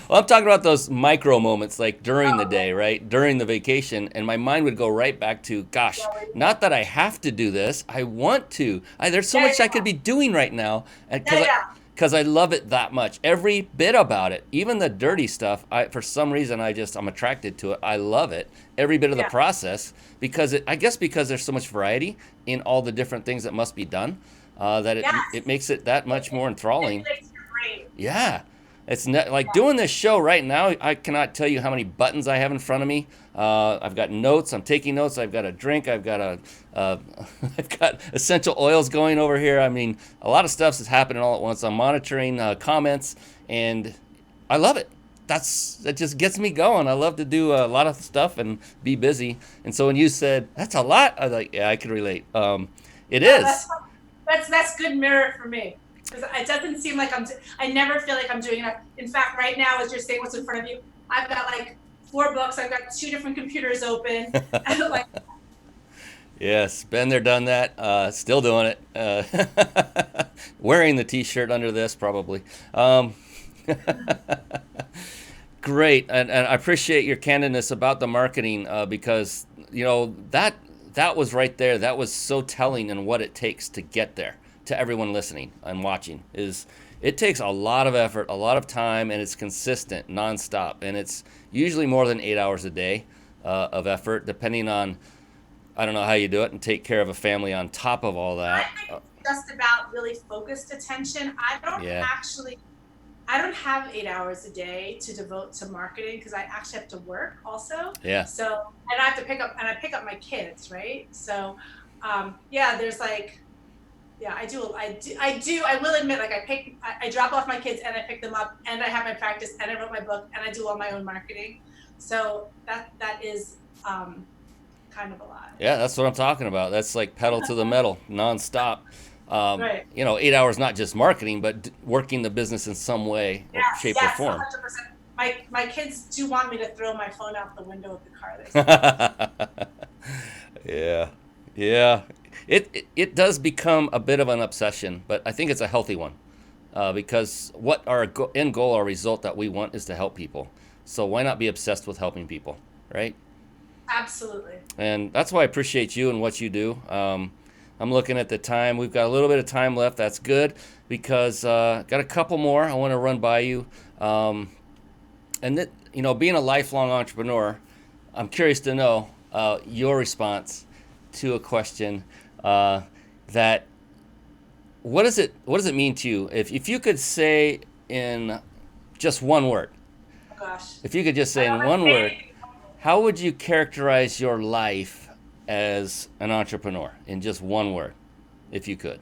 [SPEAKER 2] Well, I'm talking about those micro moments, like during the day, right? During the vacation, and my mind would go right back to, gosh, not that I have to do this. I want to. There's so much I could be doing right now, because I love it that much. Every bit about it, even the dirty stuff. For some reason, I'm attracted to it. I love it. Every bit of the process, because I guess because there's so much variety in all the different things that must be done, that it makes it that much more enthralling.
[SPEAKER 3] It makes your brain.
[SPEAKER 2] Yeah. It's like doing this show right now. I cannot tell you how many buttons I have in front of me. I've got notes. I'm taking notes. I've got a drink. I've got I've got essential oils going over here. I mean, a lot of stuff is happening all at once. I'm monitoring comments, and I love it. That just gets me going. I love to do a lot of stuff and be busy. And so when you said that's a lot, I was like, yeah, I can relate. It is.
[SPEAKER 3] That's good mirror for me. Because it doesn't seem like I never feel like I'm doing enough. In fact, right now, as you're saying what's in front of you, I've got like 4 books. I've got 2 different computers open. And I'm like,
[SPEAKER 2] yes, been there, done that. Still doing it. Wearing the T-shirt under this, probably. Great, and I appreciate your candidness about the marketing because you know that was right there. That was so telling in what it takes to get there. To everyone listening and watching, it takes a lot of effort, a lot of time, and it's consistent, nonstop, and it's usually more than 8 hours a day of effort, depending on, I don't know how you do it, and take care of a family on top of all that.
[SPEAKER 3] I think it's just about really focused attention. I don't have 8 hours a day to devote to marketing because I actually have to work also.
[SPEAKER 2] Yeah.
[SPEAKER 3] So, and I pick up my kids, right? So, there's like. Yeah, I do. I will admit, like I drop off my kids and I pick them up and I have my practice and I wrote my book and I do all my own marketing. So that is kind of a lot.
[SPEAKER 2] Yeah, that's what I'm talking about. That's like pedal to the metal, nonstop.
[SPEAKER 3] Right.
[SPEAKER 2] You know, 8 hours not just marketing, but working the business in some way, shape, or form.
[SPEAKER 3] 100%. My kids do want me to throw my phone out the window of the car.
[SPEAKER 2] Yeah. It does become a bit of an obsession, but I think it's a healthy one because what our end goal, our result that we want is to help people. So why not be obsessed with helping people, right?
[SPEAKER 3] Absolutely.
[SPEAKER 2] And that's why I appreciate you and what you do. I'm looking at the time. We've got a little bit of time left. That's good because got a couple more I want to run by you. And that, you know, being a lifelong entrepreneur, I'm curious to know your response to a question that what does it mean to you if you could say in just one word?
[SPEAKER 3] Oh gosh.
[SPEAKER 2] If you could just say in one word, how would you characterize your life as an entrepreneur in just one word, if you could?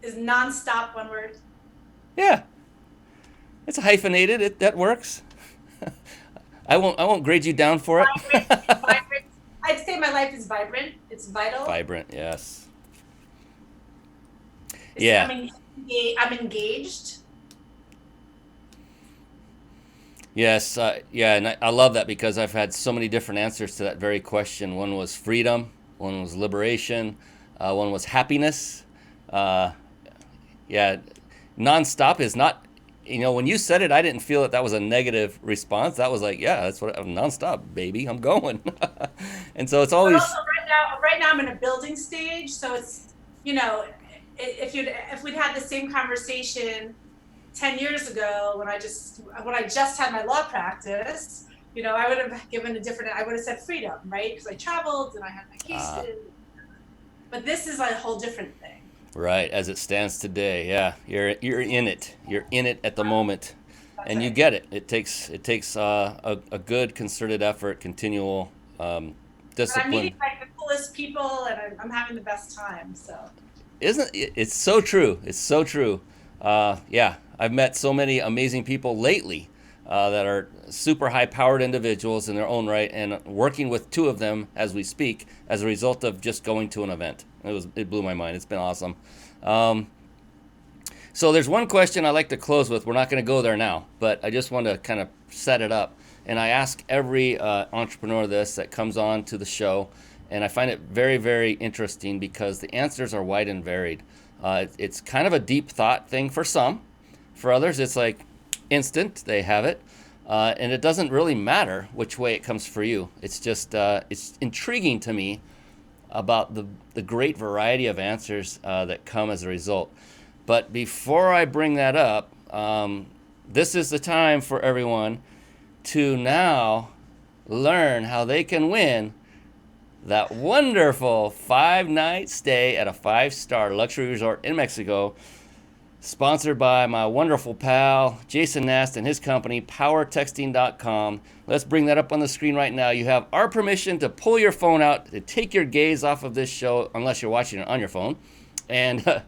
[SPEAKER 3] Is nonstop one word?
[SPEAKER 2] Yeah, it's hyphenated. That works. I won't grade you down for it.
[SPEAKER 3] Vibrant. I'd say my life is vibrant. It's vital.
[SPEAKER 2] Vibrant, yes.
[SPEAKER 3] I'm engaged.
[SPEAKER 2] Yes, and I love that because I've had so many different answers to that very question. One was freedom, one was liberation, one was happiness. Nonstop is not. You know, when you said it, I didn't feel that was a negative response. That was like, yeah, that's what nonstop, baby. I'm going. And so it's always.
[SPEAKER 3] But also right now I'm in a building stage, so it's, you know, if we'd had the same conversation 10 years ago when I just had my law practice, you know, I would have given I would have said freedom, right? Because I traveled and I had my cases. But this is a whole different thing.
[SPEAKER 2] Right, as it stands today, yeah, you're in it. You're in it at the moment, and you get it. It takes a good concerted effort, continual discipline.
[SPEAKER 3] But I'm meeting like the coolest people, and I'm having the best time. So.
[SPEAKER 2] It's so true. It's so true. Yeah, I've met so many amazing people lately that are super high-powered individuals in their own right, and working with two of them as we speak as a result of just going to an event. It blew my mind. It's been awesome. So there's one question I like to close with. We're not going to go there now, but I just want to kind of set it up. And I ask every entrepreneur this that comes on to the show, and I find it very, very interesting because the answers are wide and varied. It's kind of a deep thought thing for some. For others, it's like instant, they have it. And it doesn't really matter which way it comes for you. It's just, it's intriguing to me about the great variety of answers that come as a result. But before I bring that up, this is the time for everyone to now learn how they can win that wonderful 5-night stay at a 5-star luxury resort in Mexico, sponsored by my wonderful pal, Jason Nast, and his company, powertexting.com. Let's bring that up on the screen right now. You have our permission to pull your phone out, to take your gaze off of this show, unless you're watching it on your phone, and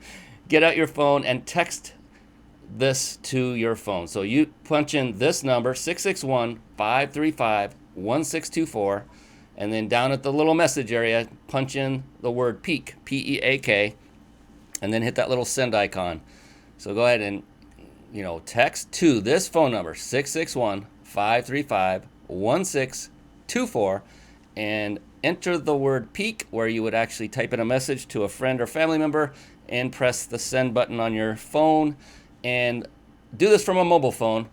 [SPEAKER 2] get out your phone and text this to your phone. So you punch in this number, 661-535-1624, and then down at the little message area, punch in the word PEAK, P-E-A-K, and then hit that little send icon. So go ahead and, text to this phone number, 661-535-1624, and enter the word PEAK, where you would actually type in a message to a friend or family member, and press the send button on your phone. And do this from a mobile phone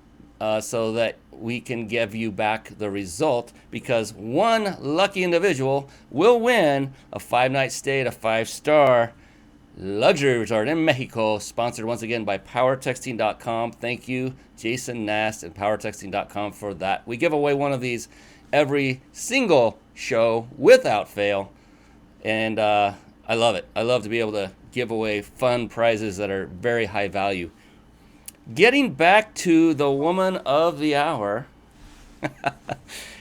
[SPEAKER 2] so that we can give you back the result, because one lucky individual will win a 5-night stay at a 5-star luxury resort in Mexico, sponsored once again by powertexting.com. Thank you, Jason Nast and powertexting.com, for that. We give away one of these every single show without fail, and I love it. I love to be able to give away fun prizes that are very high value. Getting back to the woman of the hour.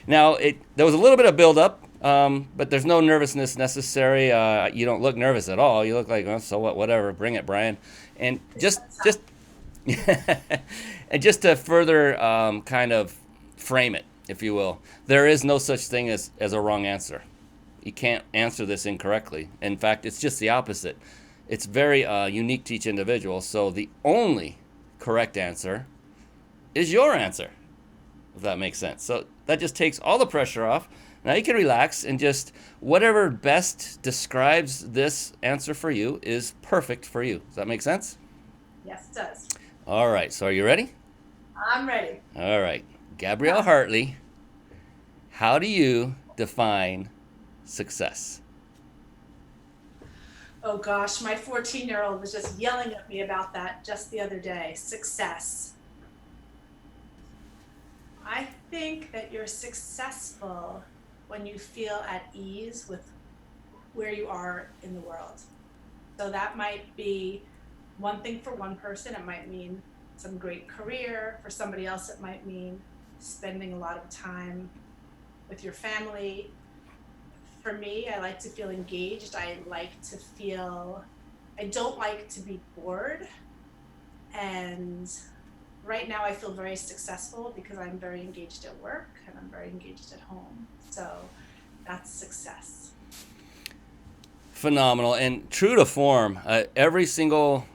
[SPEAKER 2] Now, there was a little bit of build-up, but there's no nervousness necessary. You don't look nervous at all. You look like, oh, so what? Whatever. Bring it, Brian. And just and just to further kind of frame it, if you will, there is no such thing as a wrong answer. You can't answer this incorrectly. In fact, it's just the opposite. It's very unique to each individual. So the only correct answer is your answer, if that makes sense. So that just takes all the pressure off. Now you can relax, and just whatever best describes this answer for you is perfect for you. Does that make sense?
[SPEAKER 3] Yes, it does.
[SPEAKER 2] All right. So are you ready?
[SPEAKER 3] I'm ready.
[SPEAKER 2] All right. Gabrielle Hartley, how do you define success?
[SPEAKER 3] Oh gosh, my 14-year-old was just yelling at me about that just the other day. Success. I think that you're successful when you feel at ease with where you are in the world. So that might be one thing for one person. It might mean some great career. For somebody else, it might mean spending a lot of time with your family. For me, I like to feel engaged. I don't like to be bored. And right now I feel very successful because I'm very engaged at work and I'm very engaged at home. So that's success.
[SPEAKER 2] Phenomenal. And true to form, every single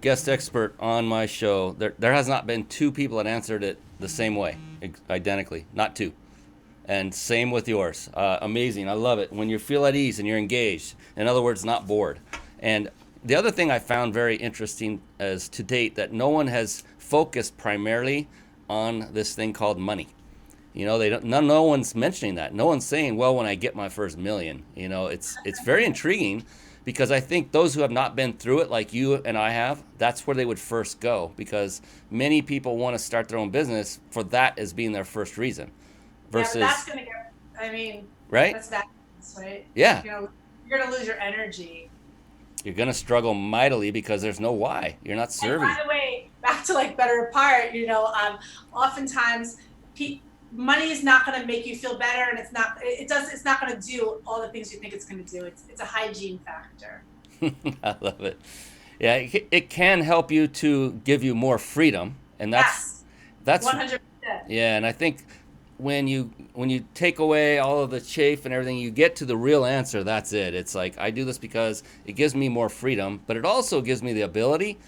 [SPEAKER 2] guest expert on my show, there has not been two people that answered it the same way, identically, not two. And same with yours. Amazing. I love it when you feel at ease and you're engaged. In other words, not bored. And the other thing I found very interesting is to date that no one has focused primarily on this thing called money. No one's mentioning that. No one's saying, well, when I get my first million. It's very intriguing, because I think those who have not been through it like you and I have, that's where they would first go, because many people want to start their own business for that as being their first reason. Versus,
[SPEAKER 3] yeah, that's going to
[SPEAKER 2] right?
[SPEAKER 3] That's that, right?
[SPEAKER 2] Yeah.
[SPEAKER 3] You're going to lose your energy.
[SPEAKER 2] You're going to struggle mightily because there's no why. You're not serving.
[SPEAKER 3] And by the way, back to better apart, oftentimes money is not going to make you feel better, and it's not going to do all the things you think it's going to do. It's a hygiene factor.
[SPEAKER 2] I love it. Yeah, it can help you to give you more freedom, and
[SPEAKER 3] Yes,
[SPEAKER 2] that's
[SPEAKER 3] 100%.
[SPEAKER 2] yeah. And I think when you take away all of the chafe and everything, you get to the real answer. That's it. It's like I do this because it gives me more freedom, but it also gives me the ability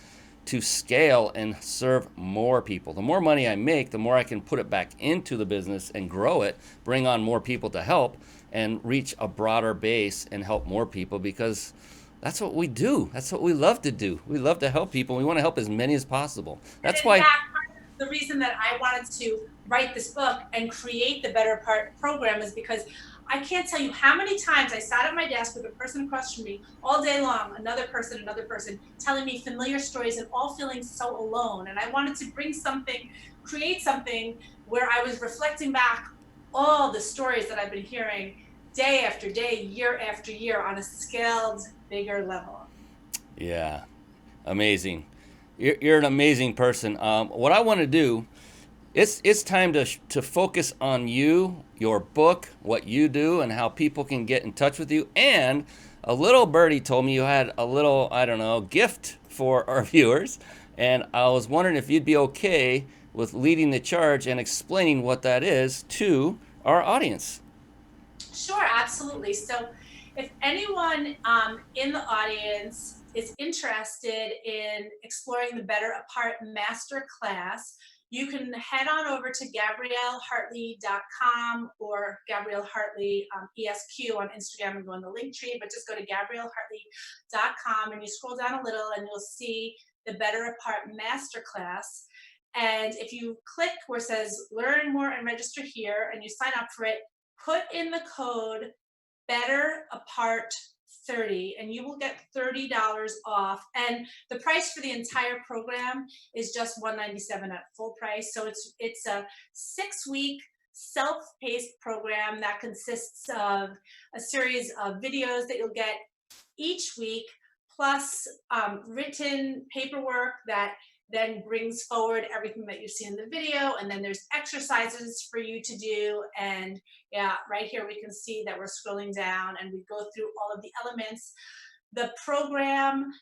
[SPEAKER 2] to scale and serve more people. The more money I make, the more I can put it back into the business and grow it, bring on more people to help, and reach a broader base and help more people, because that's what we do. That's what we love to do. We love to help people. We want to help as many as possible.
[SPEAKER 3] And
[SPEAKER 2] That's
[SPEAKER 3] in
[SPEAKER 2] why.
[SPEAKER 3] fact, part of the reason that I wanted to write this book and create the Better Part program is because I can't tell you how many times I sat at my desk with a person across from me all day long, another person, telling me familiar stories and all feeling so alone. And I wanted to bring something, create something where I was reflecting back all the stories that I've been hearing day after day, year after year, on a scaled, bigger level.
[SPEAKER 2] Yeah, amazing. You're an amazing person. What I want to do, it's time to focus on you, your book, what you do, and how people can get in touch with you. And a little birdie told me you had a little, I don't know, gift for our viewers. And I was wondering if you'd be okay with leading the charge and explaining what that is to our audience.
[SPEAKER 3] Sure, absolutely. So, if anyone in the audience is interested in exploring the Better Apart Masterclass, you can head on over to GabrielleHartley.com or Gabrielle Hartley ESQ on Instagram and go in the link tree, but just go to GabrielleHartley.com and you scroll down a little and you'll see the Better Apart Masterclass. And if you click where it says learn more and register here and you sign up for it, put in the code Better Apart 30 and you will get $30 off. And the price for the entire program is just $197 at full price. So it's a 6-week self-paced program that consists of a series of videos that you'll get each week, plus written paperwork that then brings forward everything that you see in the video, and then there's exercises for you to do. And yeah, right here we can see that we're scrolling down and we go through all of the elements. The program,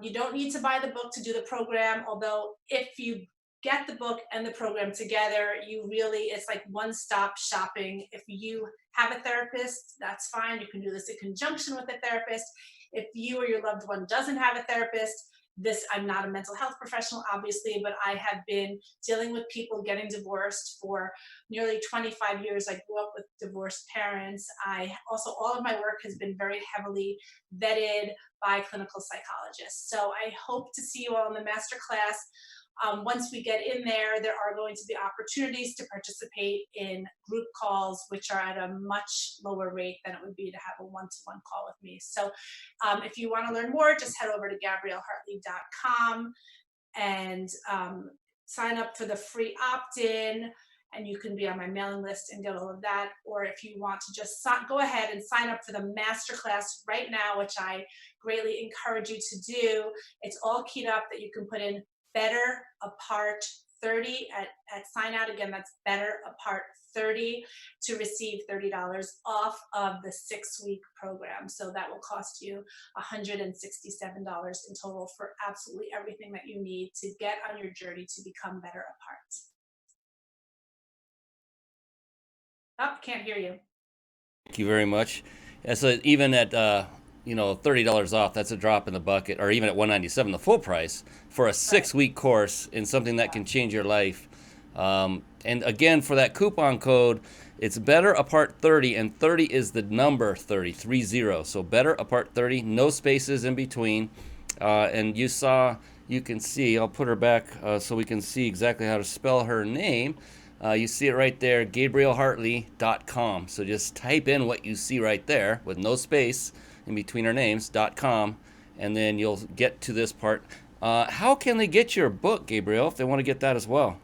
[SPEAKER 3] you don't need to buy the book to do the program, although if you get the book and the program together, it's like one-stop shopping. If you have a therapist, that's fine. You can do this in conjunction with a therapist. If you or your loved one doesn't have a therapist, I'm not a mental health professional, obviously, but I have been dealing with people getting divorced for nearly 25 years. I grew up with divorced parents. All of my work has been very heavily vetted by clinical psychologists. So I hope to see you all in the masterclass. Once we get in there, there are going to be opportunities to participate in group calls, which are at a much lower rate than it would be to have a one-to-one call with me. So if you want to learn more, just head over to GabrielleHartley.com and sign up for the free opt-in, and you can be on my mailing list and get all of that. Or if you want to just go ahead and sign up for the masterclass right now, which I greatly encourage you to do. It's all keyed up that you can put in Better Apart 30 at sign out. Again, that's Better Apart 30 to receive $30 off of the 6-week program. So that will cost you $167 in total for absolutely everything that you need to get on your journey to become better apart. Oh, can't hear you.
[SPEAKER 2] Thank you very much. And so even at $30 off, that's a drop in the bucket, or even at $197, the full price for a 6-week course in something that can change your life. And again, for that coupon code, it's Better Apart 30, and 30 is the number 30. So Better Apart 30, no spaces in between. And you can see, I'll put her back so we can see exactly how to spell her name. You see it right there, GabrielleHartley.com. So just type in what you see right there with no space in between our names, .com, and then you'll get to this part. How can they get your book, Gabrielle, if they want to get that as well?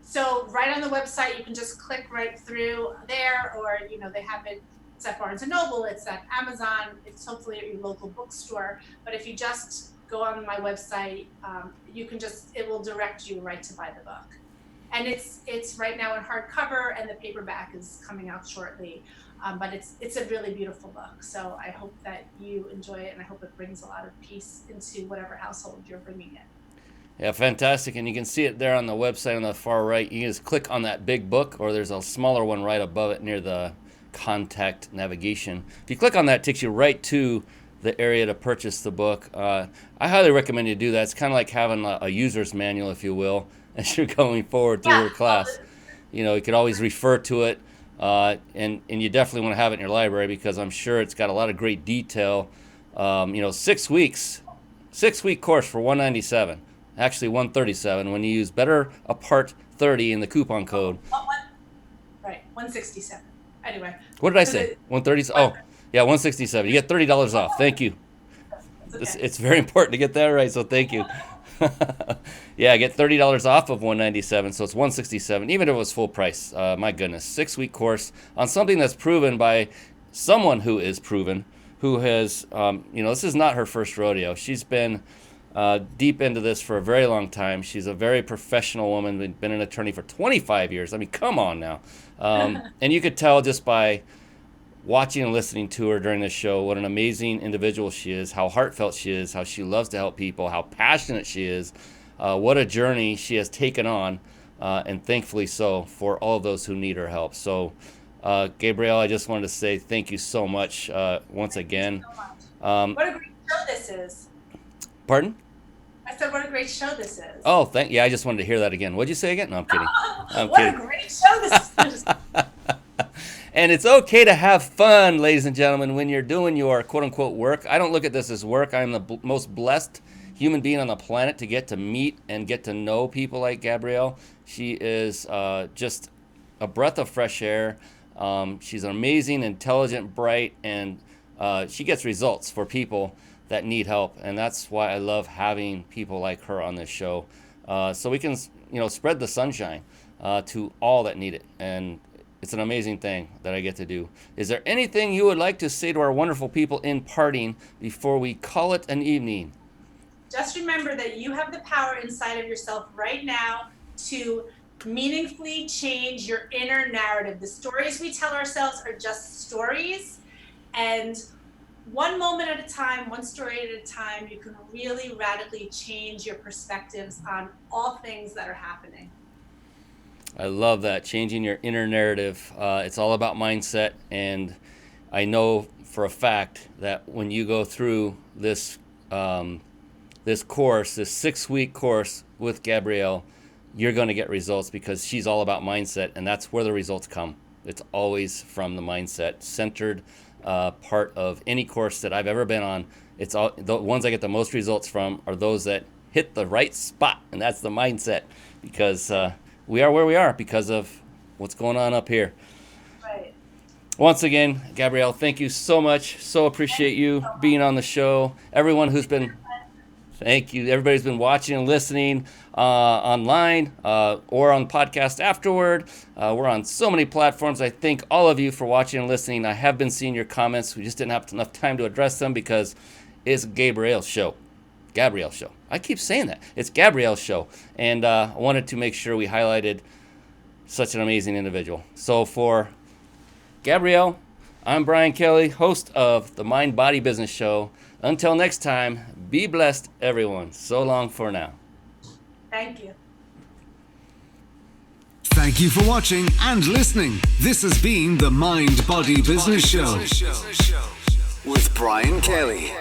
[SPEAKER 3] So right on the website, you can just click right through there, or they have it. It's at Barnes & Noble, it's at Amazon, it's hopefully at your local bookstore. But if you just go on my website, it will direct you right to buy the book. And it's right now in hardcover, and the paperback is coming out shortly. But it's a really beautiful book. So I hope that you enjoy it, and I hope it brings a lot of peace into whatever household you're bringing it.
[SPEAKER 2] Yeah, fantastic. And you can see it there on the website on the far right. You can just click on that big book, or there's a smaller one right above it near the contact navigation. If you click on that, it takes you right to the area to purchase the book. I highly recommend you do that. It's kind of like having a user's manual, if you will, as you're going forward through your class. You could always refer to it. And you definitely want to have it in your library, because I'm sure it's got a lot of great detail. 6 week course for $197, actually $137 when you use better apart 30 in the coupon code.
[SPEAKER 3] Right, $167. Anyway.
[SPEAKER 2] What did I say? 130? Oh, yeah, $167. You get $30 off. Thank you.
[SPEAKER 3] Okay.
[SPEAKER 2] It's very important to get that right, so thank you. Yeah, I get $30 off of $197, so it's $167, even if it was full price. My goodness, 6 week course on something that's proven by someone who is proven, who has, this is not her first rodeo. She's been deep into this for a very long time. She's a very professional woman, been an attorney for 25 years. I mean, come on now. And you could tell just by watching and listening to her during this show what an amazing individual she is, how heartfelt she is, how she loves to help people, how passionate she is, what a journey she has taken on, and thankfully so, for all of those who need her help. So, Gabrielle, I just wanted to say thank you so much once again.
[SPEAKER 3] What a great show this is.
[SPEAKER 2] Pardon?
[SPEAKER 3] I said, what a great show this is.
[SPEAKER 2] Oh, yeah, I just wanted to hear that again. What'd you say again? No, I'm kidding. I'm
[SPEAKER 3] what
[SPEAKER 2] kidding.
[SPEAKER 3] A great show this is.
[SPEAKER 2] And it's okay to have fun, ladies and gentlemen, when you're doing your quote-unquote work. I don't look at this as work. I'm the most blessed human being on the planet to get to meet and get to know people like Gabrielle. She is just a breath of fresh air. She's an amazing, intelligent, bright, and she gets results for people that need help. And that's why I love having people like her on this show, so we can spread the sunshine to all that need it. And it's an amazing thing that I get to do. Is there anything you would like to say to our wonderful people in parting before we call it an evening?
[SPEAKER 3] Just remember that you have the power inside of yourself right now to meaningfully change your inner narrative. The stories we tell ourselves are just stories, and one moment at a time, one story at a time, you can really radically change your perspectives on all things that are happening.
[SPEAKER 2] I love that, changing your inner narrative. It's all about mindset, and I know for a fact that when you go through this course, this 6 week course with Gabrielle, you're going to get results, because she's all about mindset, and that's where the results come. It's always from the mindset centered part of any course that I've ever been on. It's all the ones I get the most results from are those that hit the right spot, and that's the mindset, because we are where we are because of what's going on up here.
[SPEAKER 3] Right.
[SPEAKER 2] Once again, Gabrielle, thank you so much. So appreciate you being on the show. Everyone who's been, thank you. Everybody's been watching and listening online or on podcast afterward. We're on so many platforms. I thank all of you for watching and listening. I have been seeing your comments. We just didn't have enough time to address them because it's Gabrielle's show. Gabrielle's show. I keep saying that. It's Gabrielle's show. And I wanted to make sure we highlighted such an amazing individual. So for Gabrielle, I'm Brian Kelly, host of the Mind Body Business Show. Until next time, be blessed, everyone. So long for now.
[SPEAKER 3] Thank you.
[SPEAKER 1] Thank you for watching and listening. This has been the Mind Body Business Show with Brian Kelly.